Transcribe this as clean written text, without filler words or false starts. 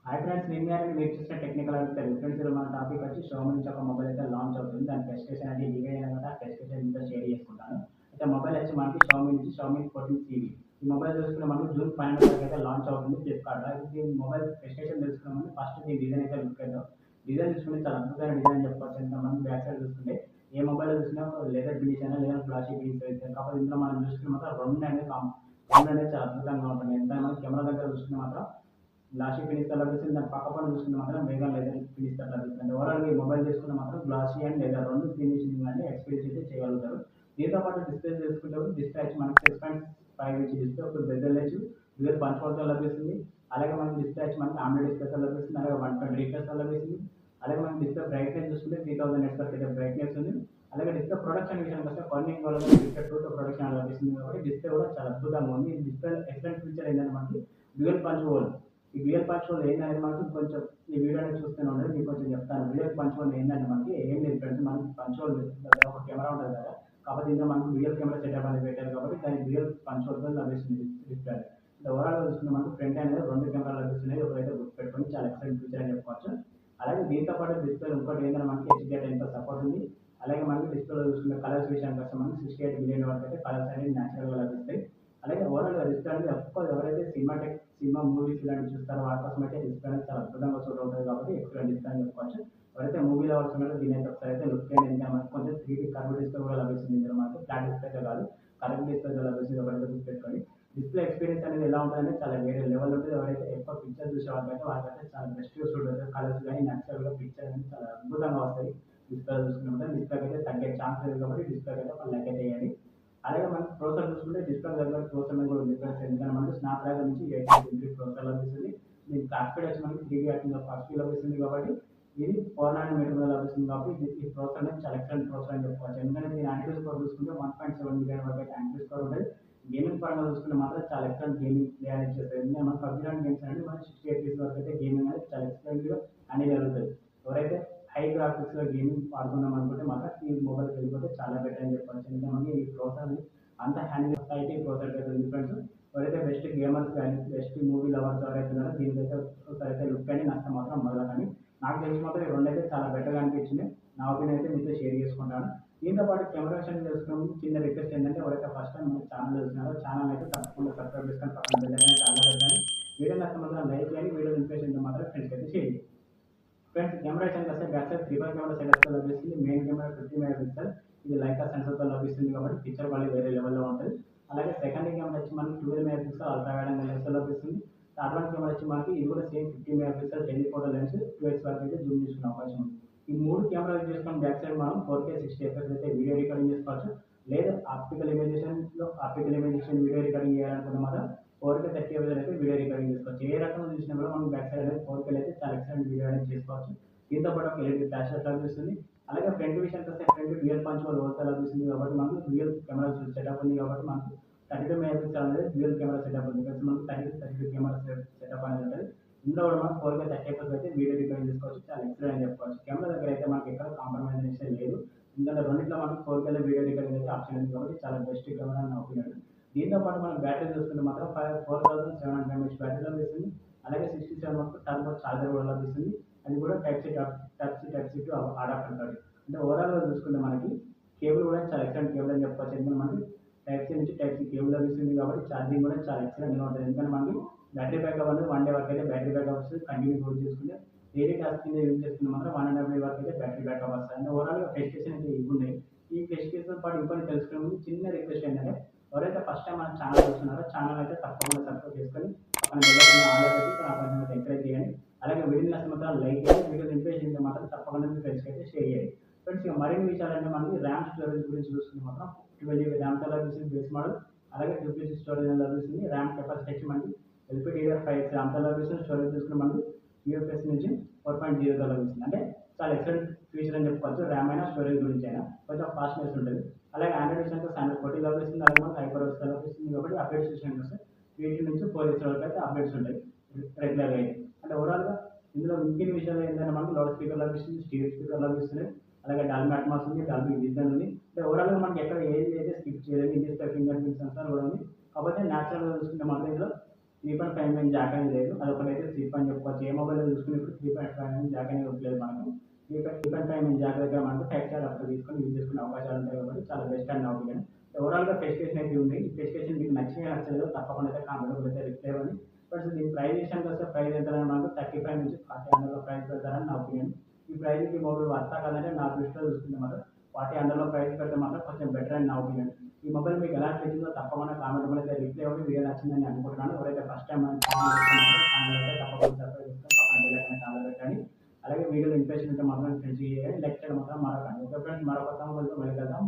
Hi friends, నేను మీ మీరు చూసిన టెక్నికల్ అడుగుతారు ఫ్రెండ్స్. మన టాపిక్ వచ్చి షామి నుంచి ఒక మొబైల్ అయితే లాంచ్ అవుతుంది. దాని స్పెసిఫికేషన్ అంటే ఇవే అనమాట. ఆ స్పెసిఫికేషన్ మీతో షేర్ చేసుకుంటాను. అయితే మొబైల్ వచ్చి మనకి షామి నుంచి షామి 14 సివి. ఈ మొబైల్ చూసుకున్న మనకు జూన్ 5 అయితే లాంచ్ అవుతుంది ఫ్లిప్కార్ట్లో. అయితే దీని మొబైల్ స్పెసిఫికేషన్ తెలుసుకున్న ముందు ఫస్ట్ దీని డిజైన్ అయితే లుక్ అవుతాం. డిజైన్ చూసుకుంటే చాలా అద్భుతమైన డిజైన్ చెప్పవచ్చు. ఎంత మనం బ్యాక్ సైడ్ చూసుకుంటే ఏ మొబైల్ చూసినా లెదర్ ఫినిష్ అయినా లేదా ఫ్లాషీ ఫినిష్ అయితే, కాకపోతే ఇందులో మనం చూసుకున్న మాత్రం రెండు అనేది చాలా అద్భుతంగా ఉంటుంది. ఎంత మనం కెమెరా దగ్గర చూసుకున్న మాత్రం గ్లాసీ ఫినిష్ లభిస్తుంది. దాని పక్క పని చూసుకుంటే మాత్రం వేగా లెదర్ ఫినిష్ లభిస్తుంది. ఓవరాల్ ఈ మొబైల్ తీసుకున్న మాత్రం గ్లాసీ అండ్ లెదర్ రెండు ఫినిషింగ్ అని ఎక్స్పీరియన్స్ అయితే చేయగలుగుతారు. దీంతో పాటు డిస్ప్లే చేసుకుంటే డిస్ప్లే వచ్చి మనకి 6.5 ఇంచ్ డిస్ప్లే, ఒక బెజల్ హెచ్ డ్యూయల్ పంచ్ హోల్తో లభిస్తుంది. అలాగే మనకి డిస్ప్లే వచ్చి మనకి AMOLED డిస్ప్లేతో లభిస్తుంది. అలాగే 120 రిఫ్రెష్తో లభిస్తుంది. అలాగే మనకి డిస్ప్లే బ్రైట్నెస్ చూసుకుంటే 3000 నెట్స్ వరకు అయితే బ్రైట్నెస్ ఉంది. అలాగే డిస్ప్లే ప్రొడక్షన్ విషయానికి వస్తే ఫర్నింగ్ వల్ల డిస్ప్లే 2 ప్రొడక్షన్ లభిస్తుంది కాబట్టి డిస్ప్లే కూడా చాలా అద్భుతంగా ఉంది. ఈ డిస్ప్లే ఎక్సలెంట్ ఫీచర్ ఏంటంటే మనకి డ్యూయల్ పంచ్ హోల్. ఈ డ్యూయల్ పంచ్ హోల్ ఏంటనేది మనకి కొంచెం ఈ వీడియోని చూస్తూనే ఉండండి, మీకు కొంచెం చెప్తాను. డ్యూయల్ పంచ్ హోల్ ఏంటంటే మనకి ఏం లేదు ఫ్రెండ్స్, మనకి పంచ్ హోల్ దగ్గర ఒక కెమెరా ఉంటుంది కదా, కాకపోతే ఇందులో మనకు డ్యూయల్ కెమెరా సెటప్ అనేది పెట్టారు కాబట్టి దాని డ్యూయల్ పంచ్ హోల్తో లభిస్తుంది డిస్ప్లే. ఓవరాల్గా చూసుకుంటే మనకు ఫ్రంట్ అండ్ రెండు కెమెరాలు లభిస్తున్నాయి. ఒకరైతే గుర్తుపెట్టుకొని చాలా ఎక్సలెంట్ ఫీచర్ అని చెప్పుకోవచ్చు. అలాగే దీంతో పాటు డిస్ప్లే ఇంకోటి ఏంటంటే మనకి HDR10 సపోర్ట్ ఉంది. అలాగే మనకి డిస్ప్లేలో చూసుకునే కలర్స్ విషయానికి వస్తే మనకి 68 బిలియన్ వరకు అయితే కలర్స్ అనేది న్యాచురల్గా లభిస్తాయి. అలాగే ఓవరాల్గా డిస్ప్లే అనేది అఫ్కోర్స్ ఎవరైతే సినిమా మూవీస్ ఇలాంటివి చూస్తారో వారి కోసం అయితే డిస్ప్లే అనేది చాలా అద్భుతంగా సూట్ అవుతుంది కాబట్టి ఎక్సలెంట్ డిస్ప్లే అని చెప్పుకోవచ్చు. ఎవరైతే మూవీ లవర్స్ ఉన్నారో దీని అయితే ఒకసారి అయితే లుక్ చేయండి. ఇంకా మనకి కొంచెం 3D కర్వ్ డిస్ప్లే కూడా లభిస్తుంది. ఇందులో మనకి ఫ్లాట్ డిస్ప్లే కాదు, కర్వ్ డిస్ప్లే లభిస్తుంది. ఒకరైతే గుర్తుపెట్టుకోండి. డిస్ప్లే ఎక్స్పీరియన్స్ అనేది ఎలా ఉంటుందంటే చాలా వేరే లెవెల్ ఉంటుంది. ఎవరైతే ఎక్కువ పిక్చర్ చూసే వాళ్ళకైతే చాలా బెస్ట్ సూట్ అవుతుంది. కలర్స్ కానీ న్యాచురల్గా పిక్చర్ అనేది చాలా అద్భుతంగా వస్తాయి. డిస్ప్లే చూసుకుంటే డిస్ప్లేకి అయితే తగ్గే ఛాన్స్ లేదు కాబట్టి డిస్ప్లేకి అయితే వాళ్ళు లైక్ అయితే వేయండి. అలాగే మనకి ప్రాసెసర్ చూసుకుంటే డిస్ప్లే దగ్గర ప్రాసెసర్ మీద కూడా డిఫరెన్స్ ఎందుకంటే మనకి స్నాప్డ్రాగన్ నుంచి 8 ప్రాసెసర్ లభిస్తుంది. దీనికి క్లాక్ స్పీడ్ వచ్చి మనకి 3 ఫాస్ట్ స్పీడ్ లభిస్తుంది కాబట్టి ఇది 4 నానోమీటర్ మీద లభిస్తుంది కాబట్టి ఈ ప్రాసెసర్ అనేది చాలా ఎక్సలెంట్ ప్రాసెసర్ అని చెప్పుకోవచ్చు. ఎందుకంటే దీని యాంటీ స్కోర్ చూసుకుంటే 1.7 మిలియన్ వరకు అయితే యాంటీ స్కోర్ ఉంటుంది. గేమింగ్ పరంగా చూసుకుంటే మాత్రం చాలా ఎక్సలెంట్ గేమింగ్ ప్లే అనేది చేస్తుంది. ఎందుకంటే మన పబ్జీ లాంటి గేమ్స్ అనేది మన 60 FPS వరకు అయితే గేమింగ్ అనేది చాలా ఎక్సలెంట్గా అనేది జరుగుతుంది. ఎవరైతే హై గ్రాఫిక్స్లో గేమింగ్ ఆడుకుందాం అనుకుంటే మాత్రం ఈ మొబైల్కి వెళ్ళిపోతే చాలా బెటర్ అని చెప్పవచ్చు. ఎందుకంటే మనకి ఈ ప్రాసెసర్ అంత హ్యాండిల్ అయితే ఈ ప్రాసెసర్ అయితే డిఫరెన్స్. ఎవరైతే బెస్ట్ గేమర్స్ కానీ బెస్ట్ మూవీ లవర్స్ ఎవరైతే ఉన్నారో దీనికైతే ఒకసారి అయితే లుక్ అని నష్టం మాత్రం మొదలకని నాకు తెలిసి మాత్రం ఈ రెండు అయితే చాలా బెటర్గా అనిపించింది. నా ఒపీనియన్ అయితే మీతో షేర్ చేసుకుంటాను. దీంతో పాటు కెమెరా విషయం చేసుకున్న చిన్న రిక్వెస్ట్ ఏంటంటే ఎవరైతే ఫస్ట్ టైం మన ఛానల్ చూస్తున్నారో ఛానల్ అయితే తప్పకుండా సబ్స్క్రైబ్ చేసుకొని పక్కన బెల్ ఐకాన్ చాలా పెట్టండి. వీడియో నష్టం మాత్రం లైక్ చేయండి. వీడియో ఇన్ఫర్మేషన్ మాత్రం ఫ్రెండ్స్ అయితే షేర్ చేయండి. ఫ్రెండ్స్ కెమెరా విషయానికి వస్తే బ్యాక్ సైడ్ 3 కెమెరా సెటప్తో లభిస్తుంది. మెయిన్ కెమెరా 50 మెగా పిక్సెల్, ఇది లైకా సెన్సర్తో లభిస్తుంది కాబట్టి పిక్చర్ క్వాలిటీ వేరే లెవెల్లో ఉంటుంది. అలాగే సెకండరీ కెమెరా వచ్చి మనకి 12 mega pixel ultra wide angle లెన్స్తో లభిస్తుంది. థర్డ్ వన్ కెమెరా వచ్చి మనకి ఇది కూడా same 50 mega pixel telephoto lens 2x వరకు అయితే జూమ్ చేసుకునే అవకాశం ఉంది. ఈ మూడు కెమెరాలు చేసుకుని బ్యాక్ సైడ్ మనం 4K 60 FPS అయితే వీడియో రికార్డింగ్ చేసుకోవచ్చు. లేదా ఆప్టికల్ ఇమేజేషన్ వీడియో రికార్డింగ్ చేయాలనుకుంటే మాత్రం 4K 30 FPS అయితే వీడియో రికార్డింగ్ చేసుకోవచ్చు. ఏ రకంగా చూసినా కూడా మనం బ్యాక్ సైడ్ అయితే 4K అయితే చాలా ఎక్సలెంట్ వీడియో అనేది చేసుకోవచ్చు. దీంతో పాటు ఒక LED ఫ్లాష్ లైట్ లభిస్తుంది. అలాగే ఫ్రంట్ విషయానికి వస్తే ఫ్రంట్ డ్యూయల్ పంచ్ హోల్ లభిస్తుంది కాబట్టి మనకు డ్యూయల్ కెమెరా సెటప్ ఉంది కాబట్టి మనకు 32 మెగా పిక్సెల్ అనేది డ్యూయల్ కెమెరా సెటప్ ఉంది కాబట్టి మనకు 32 కెమెరా సెటప్ అనేది ఉంటుంది. ఇందులో కూడా మనం 4K 30 FPS అయితే వీడియో రికార్డింగ్ చేసుకోవచ్చు. చాలా ఎక్సలెంట్ అని చెప్పుకోవచ్చు. కెమెరా దగ్గర అయితే మనకి ఎక్కడ కాంప్రమైజేషన్ లేదు. ఎందుకంటే రెండింటిలో మనకి 4K వీడియో రికార్డింగ్ అయితే ఆప్షన్ ఉంది కాబట్టి చాలా బెస్ట్ కెమెరా అని నా ఒపీనియన్. దీంతో పాటు మనం బ్యాటరీ చూసుకుంటే మాత్రం 4700 mAh బ్యాటరీ లభిస్తుంది. అలాగే 67 వరకు టర్బో చార్జర్ కూడా లభిస్తుంది. అది కూడా టైప్ సి టు అడాప్టర్ తోటి. అంటే ఓవరాల్గా చూసుకుంటే మనకి కేబుల్ కూడా చాలా ఎక్సలెంట్ కేబుల్ అని చెప్పుకోవచ్చు. ఎందుకంటే మనకి టైప్ సి నుంచి టైప్ సి కేబుల్ లభిస్తుంది కాబట్టి ఛార్జింగ్ కూడా చాలా ఎక్సలెంట్గా ఉంటుంది. ఎందుకంటే మనకి బ్యాటరీ బ్యాకప్ అనేది 1 డే వరకు అయితే బ్యాటరీ బ్యాకప్ వస్తుంది. కంటిన్యూ యూజ్ చేసుకుంటే డైలీ టాస్క్ కింద యూజ్ చేసుకుంటే మాత్రం 1.5 డే వరకు అయితే బ్యాటరీ బ్యాకప్ వస్తుంది. అంటే ఓవరాల్గా స్పెసిఫికేషన్ అయితే ఇవి ఉన్నాయి. ఈ స్పెసిఫికేషన్ పాటు ఇంకొన్ని తెలుసుకునే ముందు చిన్న రిక్వెస్ట్ ఏంటంటే ఎవరైతే ఫస్ట్ టైం మన ఛానల్ చూస్తున్నారో ఛానల్ అయితే తప్పకుండా సబ్స్క్రైబ్ చేసుకొని పక్కన బెల్ ఐకాన్ ఆన్లో పెట్టి నా కొంచెం అయితే ఎంకరేజ్ చేయండి. అలాగే వీడియో నచ్చితే మాత్రం లైక్ చేయండి. వీడియో ఇన్ఫర్మేషన్ మాత్రం తప్పకుండా మీ ఫ్రెండ్స్కి అయితే షేర్ చేయండి. ఫ్రెండ్స్ ఇక మరిన్ని విషయాలంటే మనకి ర్యామ్ స్టోరేజ్ గురించి చూసుకుంటే మాత్రం 12 GB ర్యామ్తో లభిస్తుంది బేస్ మోడల్. అలాగే 256 స్టోరేజ్ లభిస్తుంది. ర్యామ్ కెపాసిటీ వచ్చి మనకి LPDDR5 ర్యామ్తో లభిస్తుంది. స్టోరేజ్ చూసుకుంటే మనకి UFS నుంచి 4.0తో లభిస్తుంది. అంటే చాలా ఎక్సలెంట్ ఫీచర్ అని చెప్పుకోవచ్చు. ర్యామ్ అయినా స్టోరేజ్ గురించి అయినా కొంచెం ఫాస్ట్నెస్ ఉంటుంది. అలాగే ఆండ్రాయిడ్ విషయానికి స్టాండర్డ్ 40 లభిస్తుంది. అలాగే మనకి HyperOS లభిస్తుంది కాబట్టి అప్డేట్స్ విషయానికి వస్తే 3 నుంచి 4 ఇయర్స్ వరకు అయితే అప్డేట్స్ ఉంటాయి రెగ్యులర్గా అయితే. అంటే ఓవరాల్గా ఇందులో ఇంకొన్ని విషయాలు ఏంటంటే మనకి లౌడ్ స్పీకర్ లభిస్తుంది, స్టీరియో స్పీకర్ లభిస్తుంది. అలాగే డాల్బీ అట్మాస్ ఉంది, డాల్బీ విజన్ ఉంది. అంటే ఓవరాల్గా మనకి ఎక్కడ ఏది అయితే స్కిప్ చేయలేదు. ఇండియస్ ఫింగర్ ప్రింట్ సెన్సార్ కూడా ఉంది. కాకపోతే న్యాచురల్గా చూసుకుంటే మాత్రం ఇందులో 3.5 ఎంఎం జాక్ అనేది లేదు. అదొకటైతే స్లిప్ అని చెప్పుకోవచ్చు. ఏ మొబైల్‌లో చూసుకున్నా ఇప్పుడు 3.5 ఎంఎం జాక్ అనేది లేదు మనకు. 3.5 ఎంఎం జాక్ దగ్గర మనకు టైప్ సి అడాప్టర్ తీసుకొని యూజ్ చేసుకునే అవకాశాలు ఉంటాయి కాబట్టి చాలా బెస్ట్ అని నా ఒపీనియన్. ఓవరాల్‌గా స్పెసిఫికేషన్ అయితే ఉంది. ఈ స్పెసిఫికేషన్ మీకు నచ్చినాయో నచ్చలేదో తప్పకుండా అయితే కామెంట్ రూపంలో అయితే రిప్లై ఇవ్వండి. బట్ దీని ప్రైస్ విషయానికొస్తే ప్రైస్ ఎంతని మనకు 35-40 అండర్‌లో ప్రైస్ పెడతారని నా ఒపీనియన్. ఈ ప్రైస్‌కి ఈ మొబైల్ వర్తా కాదంటే నా దృష్టిలో చూసుకుంటే మాత్రం 40 అండర్‌లో ప్రైస్ పెడితే మాత్రం కొంచెం బెటర్ అని నా ఒపీనియన్. ఈ మొబైల్ మీకు ఎలా అనిపించిందో తప్పకుండా కామెంట్ రూపంలో అయితే రిప్లై ఇవ్వండి. వీడియో నచ్చిందని అనుకుంటున్నాను. ఎవరైతే ఫస్ట్ టైం మన ఛానల్ చూస్తున్నారో ఛానల్ అయితే తప్పకుండా సబ్స్క్రైబ్ చేసుకొని పక్కన బెల్ ఐకాన్ చాలా పెట్టండి. అలాగే వీడియోలో ఇంట్రెస్ట్ ఉంటే మాత్రం ఫ్రెండ్స్‌కి లైక్ చేయడం మాత్రం మరొకండి. ఓకే ఫ్రెండ్స్, మరొక మొబైల్‌తో మళ్ళీ కలుద్దాం.